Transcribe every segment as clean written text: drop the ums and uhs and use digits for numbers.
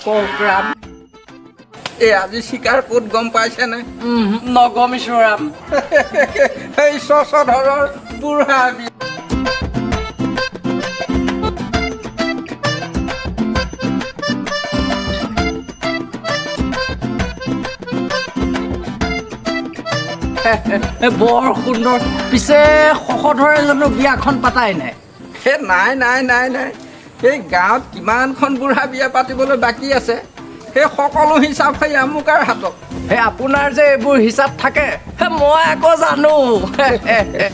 Programme এই আজি শিকাৰ ক'ত গম পাইছেনে নগম ইছৰাম এই চচধৰৰ বুঢ়া বিয়া বৰ সুন্দৰ পিছে শশধৰে জানো বিয়াখন পাতাই নাই নাই নাই নাই নাই সেই গাঁৱত কিমানখন বুঢ়া বিয়া পাতিবলৈ বাকী আছে সেই সকলো হিচাপ সেই আমুকাৰ হাতত সেই আপোনাৰ যে এইবোৰ হিচাপ থাকে মই আকৌ জানো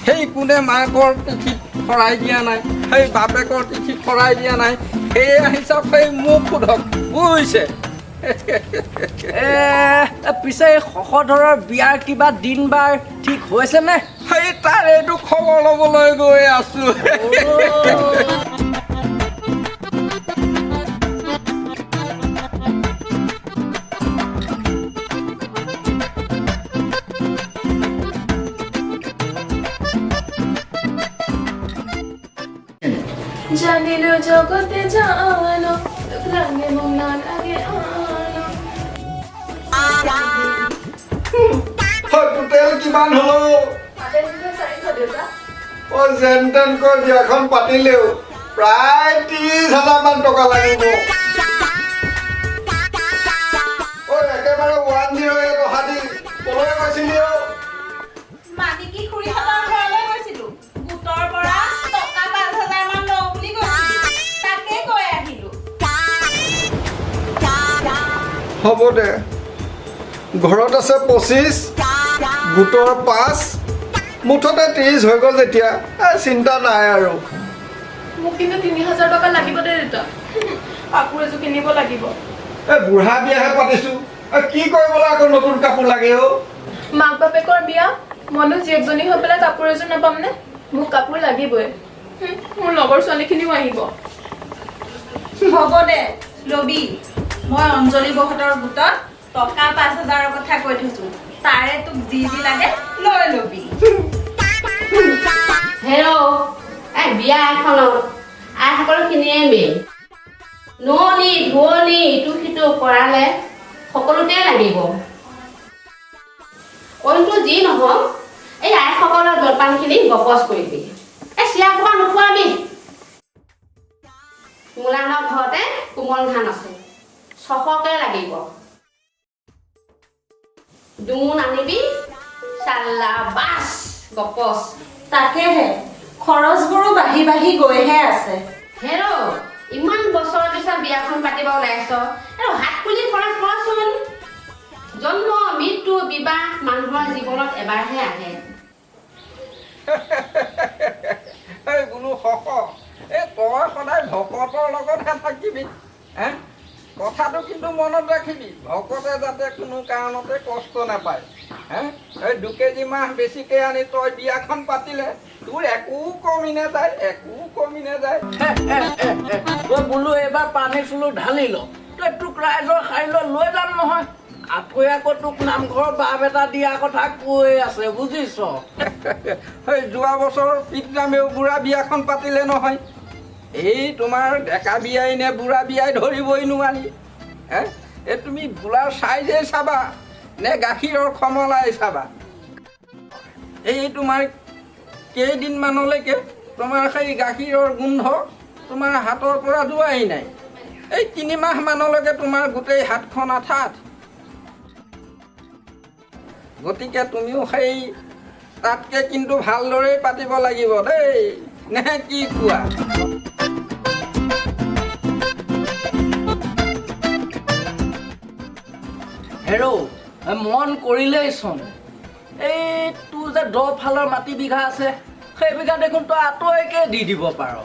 সেই কোনে মাকৰ তিথিত শৰাই দিয়া নাই সেই বাপেকৰ তিথিত শৰাই দিয়া নাই সেয়া হিচাপ সেই মোক সোধক বুজিছে পিছে শশধৰৰ বিয়াৰ কিবা দিন বাৰ ঠিক হৈছে নে সেই তাৰ এইটো খবৰ ল'বলৈ গৈ আছো জানিলো জগতে জানো লাগে মন লাগে টোটেল কিমান হলো যেন তেনকৈ বিয়াখন পাতিলেও প্ৰায় 30,000 মান টকা লাগিব একেবাৰে 108 অহা দি কলৈ গৈছিলি মানিকী খুৰীহঁতৰ ঘৰলৈ গৈছিলো গোটৰ পৰা টকা 5,000 মান লওঁ বুলি কৈছিলো তাকে কৈ আহিলো হ'ব দে ঘৰত আছে 25 গোটৰ 5 মুঠতে 30 হৈ গ'ল যেতিয়া চিন্তা নাই আৰু মোক কিন্তু 3,000 টকা লাগিব দে দেউতা কাপোৰ এযোৰ কিনিব লাগিব বুঢ়া বিয়াহে পাতিছো কি কৰিবলৈ আকৌ নতুন কাপোৰ লাগে মাক বাপেকৰ বিয়া মনো জীয়েকজনী হৈ পেলাই কাপোৰ এযোৰ নাপাম নে মোক কাপোৰ লাগিবই মোৰ লগৰ ছোৱালীখিনিও আহিব হ'ব দে লবি মই অঞ্জলি বহঁতৰ গোটত টকা 5,000ৰ কথা কৈ থৈছো তাৰে তোক যি যি লাগে লৈ লবি হেল্ল' এই বিয়া এখনত সকলোখিনিয়ে মেইন নোৱনি ধুৱনি ইটো সিটো কৰালে সকলোতে লাগিব অইনটো যি নহওক এই আইসকলৰ জলপানখিনি গপচ কৰিবি এই চিৰা খোৱা নোখোৱাবি মূলানৰ ঘৰতে কোমল ধান আছে 600কে লাগিব দুমোন আনিবি চাল্লা বাছ গপচ তাকেহে খৰচবোৰো বাঢ়ি বাঢ়ি গৈহে আছে হেৰ' ইমান বছৰৰ পিছত বিয়াখন পাতিব ওলাইছ আৰু হাত খুলি খৰচ কৰচোন জন্ম মৃত্যু বিবাহ মানুহৰ জীৱনত এবাৰহে আহে এই বোলো এই তই সদায় ভকতৰ লগতহে থাকিবি কথাটো কিন্তু মনত ৰাখিবি ভকতে যাতে কোনো কাৰণতে কষ্ট নাপায় এই 2 কেজি মাহ বেছিকৈ আনি তই বিয়াখন পাতিলে তোৰ একো কমি নাযায় বোলো এইবাৰ পানী চুলো ঢালি ল তই তোক ৰাইজৰ খাই লৈ যাম নহয় আকৌ তোক নামঘৰৰ বাপ এটা দিয়া কথা কৈ আছে বুজিছ এই যোৱা বছৰ পিতৰামেও বুঢ়া বিয়াখন পাতিলে নহয় এই তোমাৰ ডেকা বিয়াই নে বুঢ়া বিয়াই ধৰিবই নোৱাৰি এই তুমি বুঢ়াৰ চাইজেই চাবা নে গাখীৰৰ খমলাই চাবা এই তোমাৰ কেইদিনমানলৈকে তোমাৰ সেই গাখীৰৰ গোন্ধ তোমাৰ হাতৰ পৰা যোৱাই নাই এই 3 মাহমানলৈকে তোমাৰ গোটেই হাতখন আঠাত গতিকে তুমিও সেই তাতকৈ কিন্তু ভালদৰেই পাতিব লাগিব দেই নে কি কোৱা হেৰ' মন কৰিলেইচোন এই তোৰ যে 10 ফালৰ মাটি বিঘা আছে সেই বিঘা দেখোন তই আঁতৰকে দি দিব পাৰ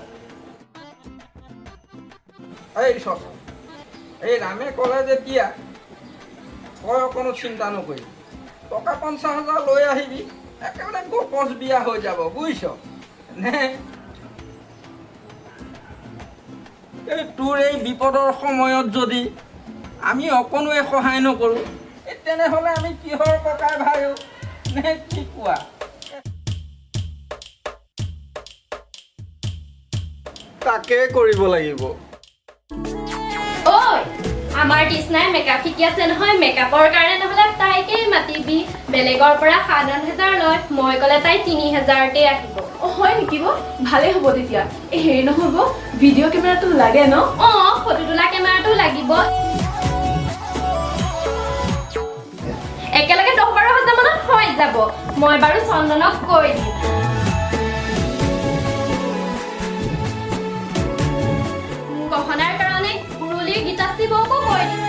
এই ৰামে ক'লে যেতিয়া তই অকণো চিন্তা নকৰিবি টকা 50,000 লৈ আহিবি একেবাৰে গপচ বিয়া হৈ যাব বুজিছ নে এই তোৰ এই বিপদৰ সময়ত যদি আমি অকণোৱে সহায় নকৰোঁ তেনেহ'লে আমি কিহৰ ককাই ভাই নে কি কোৱা তাকে কৰিব লাগিব ঐ আমাৰ তৃষ্ণাই মেকআপ শিকি আছে নহয়, মেকআপৰ কাৰণে নহ'লে তাইকেই মাতিবি। বেলেগৰ পৰা 7-8 লয়, মই ক'লে তাই 3,000তে আহিব। হয় নেকি ভালেই হ'ব তেতিয়া। হেৰি নহ'ব ভিডিঅ' কেমেৰাটো লাগে ন? ফটো তোলা কেমেৰাটো লাগিব। একেলগে 10-12 হাজাৰ মানত হৈ যাব। মই বাৰু চন্দনক কৈ দিম। গহনাৰ কাৰণে উৰুলিৰ গীতাশ্ৰী বৌকো কৈ দিম।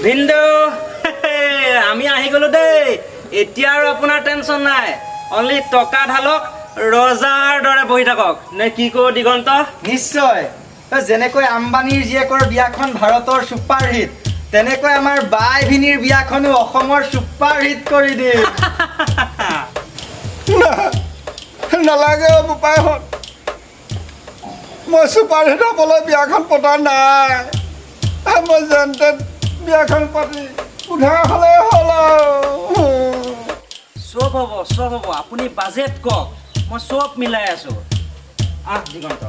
ভিন্দু আমি আহি গলো দেই। এতিয়া আৰু আপোনাৰ টেনচন নাই, অনলি টকা ঢালক, ৰজাৰ দৰে বহি থাকক। নে কি কৰো দিগন্ত? নিশ্চয়। যেনেকৈ আম্বানীৰ জীয়েকৰ বিয়াখন ভাৰতৰ ছুপাৰ হিট, তেনেকৈ আমাৰ বাই ভিনীৰ বিয়াখনো অসমৰ ছুপাৰ হিট কৰি দিম। নালাগে বোপাইহঁত, মই ছুপাৰ হিট হ'বলৈ বিয়াখন পতা নাই। মই যেন তেন বিয়াখন পাতি উধাৰ হ'লে হ'ল আৰু। চব হ'ব, আপুনি বাজেট কওক, মই চব মিলাই আছো। দিগন্ত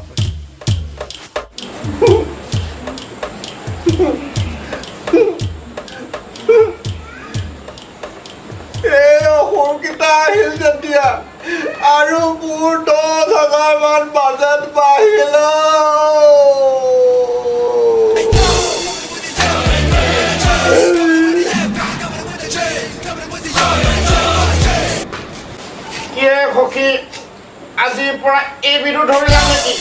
এই অসুৰকেইটা আহিল যেতিয়া আৰু মোৰ 10,000 মান বাজেট বাঢ়িল। সখী আজিৰ পৰা এই বিধু ধৰিলা নেকি?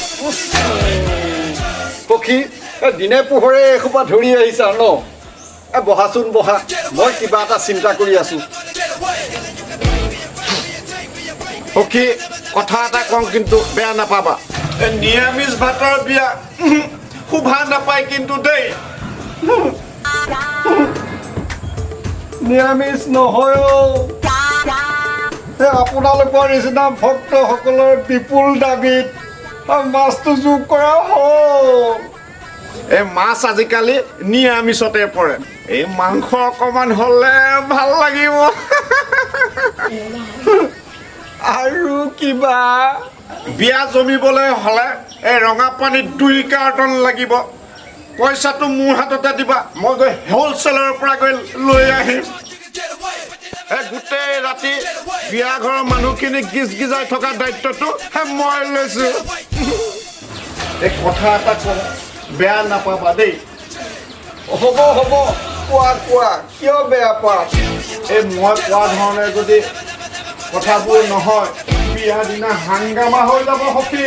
সখী দিনে পোহৰে এসোপা ধৰি আহিছা ন? বহাচোন বহা, মই কিবা এটা চিন্তা কৰি আছো। সখী কথা এটা কওঁ কিন্তু বেয়া নাপাবা। নিৰামিষ ভাতৰ বিয়া শোভা নাপায় কিন্তু দেই। নিৰামিষ নহয় আপোনালোকৰ নিচিনা ভক্তসকলৰ বিপুল দাবীত মাছটো যোগ কৰা হ'ল। এই মাছ আজিকালি নিৰামিষতে পৰে, এই মাংস অকণমান হ'লে ভাল লাগিব। আৰু কিবা বিয়া জমিবলৈ হ'লে এই ৰঙা পানীত 2 কাৰ্টন লাগিব। পইচাটো মোৰ হাততে দিবা, মই গৈ হ'লচেলৰ পৰা গৈ লৈ আহিম। গোটেই ৰাতি বিয়া ঘৰৰ মানুহখিনিক গিজগিজাই থকা দায়িত্বটো মই লৈছো। এই কথা এটা কওঁ, বেয়া নাপাবা দেই। হ'ব কোৱা, কিয় বেয়া পোৱা? এই মই কোৱা ধৰণে যদি কথাবোৰ নহয়, বিয়া দিনা হাংগামা হৈ যাব সখী।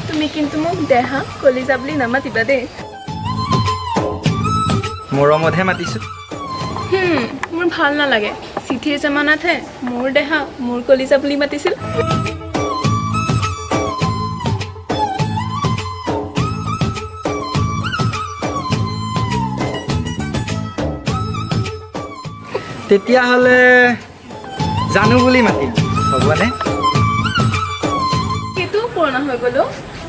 তুমি কিন্তু মোক দেহা কলিজা বুলি নামাতিবা দেই। মৰমতহে মাতিছো। মোৰ ভাল নালাগে। চিঠিৰ জামানাতহে মোৰ দেহা মোৰ কলিজা বুলি মাতিছিল। তেতিয়াহ'লে জানো বুলি মাতিম, হ'বনে? সেইটোও পুৰণা হৈ গ'লো।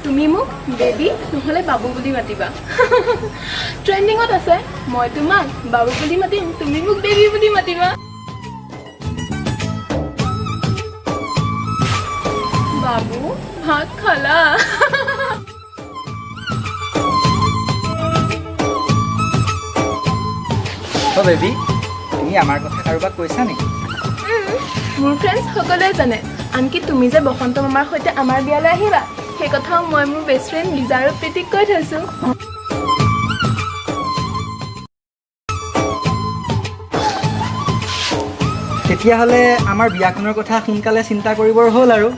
তুমি মোক বেবী নহ'লে বাবু বুলি মাতিবা। ট্ৰেণ্ডিঙত আছে, মই তোমাক বাবু বুলি মাতিম, তুমি মোক বেবী বুলি মাতিবা। বাবু ভাত খালা? বেবী, তুমি আমাৰ কথা কাৰোবাক কৈছা নেকি? মোৰ ফ্ৰেণ্ডছ সকলোৱে জানে, আনকি তুমি যে বসন্ত মামাৰ সৈতে আমাৰ বিয়ালৈ আহিবা, সেই কথাও মই মোৰ বেষ্ট ফ্ৰেণ্ড লিজা আৰু প্ৰীতিক কৈ থৈছোঁ। তেতিয়াহ'লে আমাৰ বিয়াখনৰ কথা সোনকালে চিন্তা কৰিবৰ হ'ল আৰু।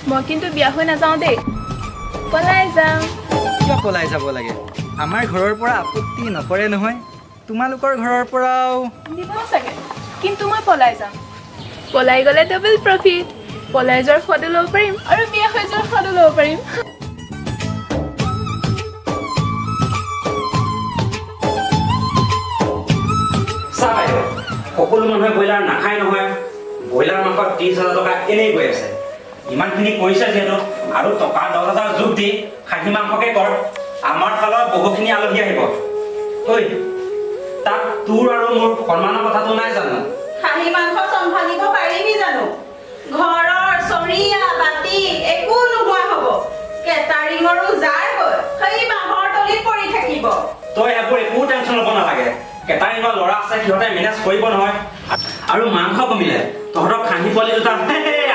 মই কিন্তু বিয়া হৈ নাযাওঁ দেই, পলাই যাম। কিয় পলাই যাব লাগে? আমাৰ ঘৰৰ পৰা আপত্তি নকৰে নহয়, তোমালোকৰ ঘৰৰ পৰাও দিব চাগে, কিন্তু মই পলাই যাম। পলাই গ'লে ডাবল প্ৰফিট। পলাই যোৱাৰ সোৱাদো ল'ব পাৰিম আৰু বিয়া হৈ যোৱাৰ সোৱাদো ল'ব পাৰিম। সকলো মানুহে ব্ৰইলাৰ নাখায় নহয় ব্ৰইলাৰ মাংস 30,000 টকা এনেই গৈ আছে ইমানখিনি কৰিছে যিহেতু আৰু টকা 10,000 যোগ দি খাহী মাংসকে কৰ আমাৰ ফালৰ বহুখিনি আলহী আহিব ঐ তাত তোৰ আৰু মোৰ সন্মানৰ কথাটো নাই জানো খাহী মাংস চম্ভালিব পাৰিবি জানো ঘৰৰ চৰিয়া বাতি একো নোহোৱা হ'ব কেটাৰিঙৰো জাৰ গৈ সেই বাঁহৰ তলিত পৰি থাকিব তই এইবোৰ একো টেনশ্যন ল'ব নালাগে কেটাৰিঙৰ ল'ৰা আছে সিহঁতে মেনেজ কৰিব নহয় আৰু মাংস কমিলে তহঁতৰ খাহী পোৱালি দুটা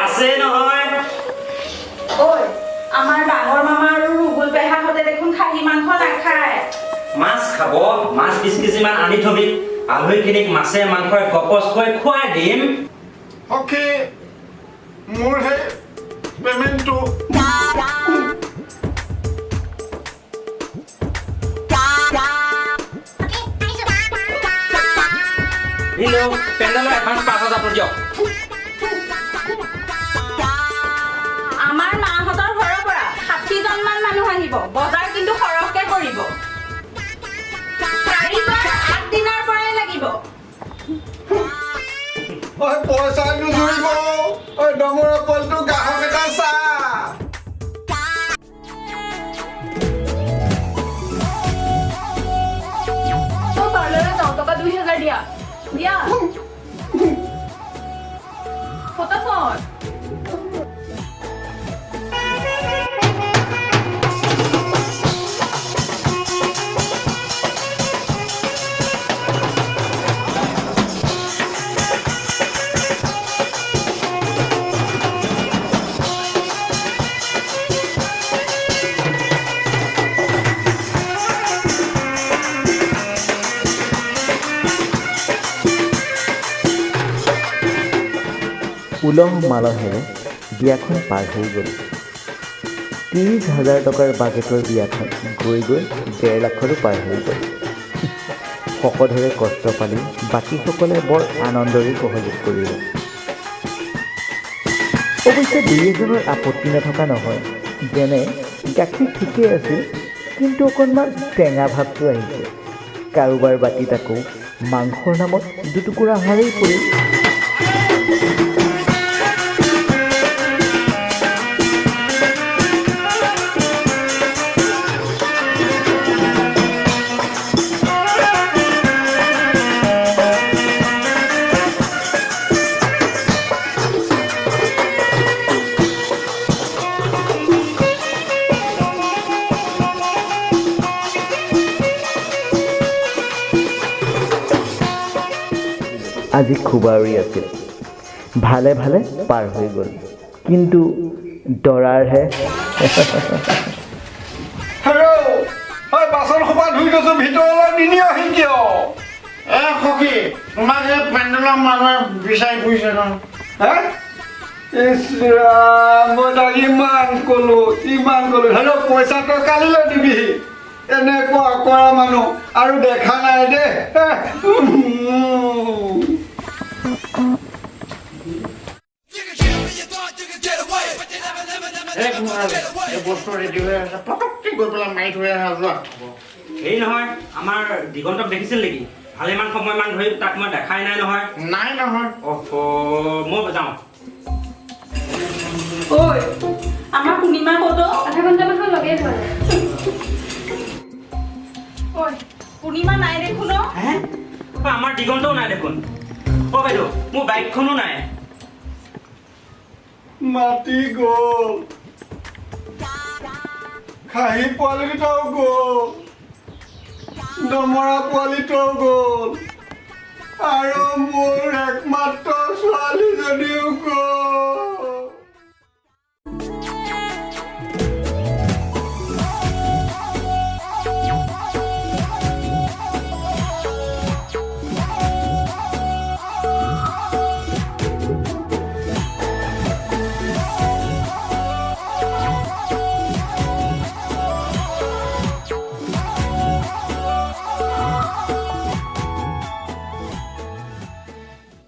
আছে নহয় ঐ আমাৰ ডাঙৰ মামা আৰু ৰুবুল পেহাহঁতে দেখোন খাহী মাংস নাখায় মাছ খাব মাছ 20 কেজিমান আনি থবি আলহীখিনিক মাছে মাংসই গপচকৈ খুৱাই দিম সখী মোৰ সেই পেমেণ্টটো পেণ্ডেলৰ এডভান্স 5,000 দিয়ক আমাৰ মাহঁতৰ ঘৰৰ পৰা 60 জনমান মানুহ আহিব বজাৰ কিন্তু সৰহকে কৰিব কাৰিকৰ আগদিনাৰ পৰাই লাগিব পইচা নুজুৰিব ডমৰা পোৱালিটো গ্ৰাহক এটা চা পাৰ্লাৰত যাওঁ টকা 2,000 দিয়া দিয়া ফটাফট উলহ মালহেৰে বিয়াখন পাৰ হৈ গ'ল 30,000 টকাৰ বাজেটৰ বিয়াখন গৈ 1.5 লাখৰো পাৰ হৈ গ'ল সকলোৰে কষ্ট পালি বাকীসকলে বৰ আনন্দৰে সহযোগ কৰিলে অৱশ্যে দুই এজনৰ আপত্তি নথকা নহয় যেনে গাখীৰ ঠিকেই আছিল কিন্তু অকণমান টেঙা ভাৱটো আহিছে কাৰোবাৰ বাতিত আকৌ মাংসৰ নামত দুটুকুৰা হাৰেই পৰিল আজি খুবাউৰি আছিল ভালে ভালে পাৰ হৈ গ'ল কিন্তু দৰাৰহে বাচন সোপা ধুই গৈছো ভিতৰলৈ নিনি আহি কিয় সখী তোমাক এই পেণ্ডেলৰ মানুহে বিচাৰি ফুৰিছে নহয় মই তাক ইমান ক'লো ধৰক পইচাটো কালিলৈ দিবি এনেকুৱা কৰা মানুহ আৰু দেখা নাই দেই বস্তু ৰেডি হৈ আছে পটককৈ গৈ পেলাই মাৰি থৈ আহা যোৱা এই নহয় আমাৰ দিগন্তক দেখিছিল নেকি ভালেমান সময়মান ধৰি তাক মই দেখাই নাই নহয় মই যাওঁ ঐ আমাৰ পূৰ্ণিমা ক'তো আধা ঘণ্টামান লগেই পোৱা নাই ঐ পূৰ্ণিমা নাই দেখোন আমাৰ দিগন্তও নাই দেখোন বাইদেউ মোৰ বাইকখনো নাই মাটি গ'ল খাহী পোৱালিকেইটাও গ'ল দমৰা পোৱালিটোও গ'ল আৰু মোৰ একমাত্ৰ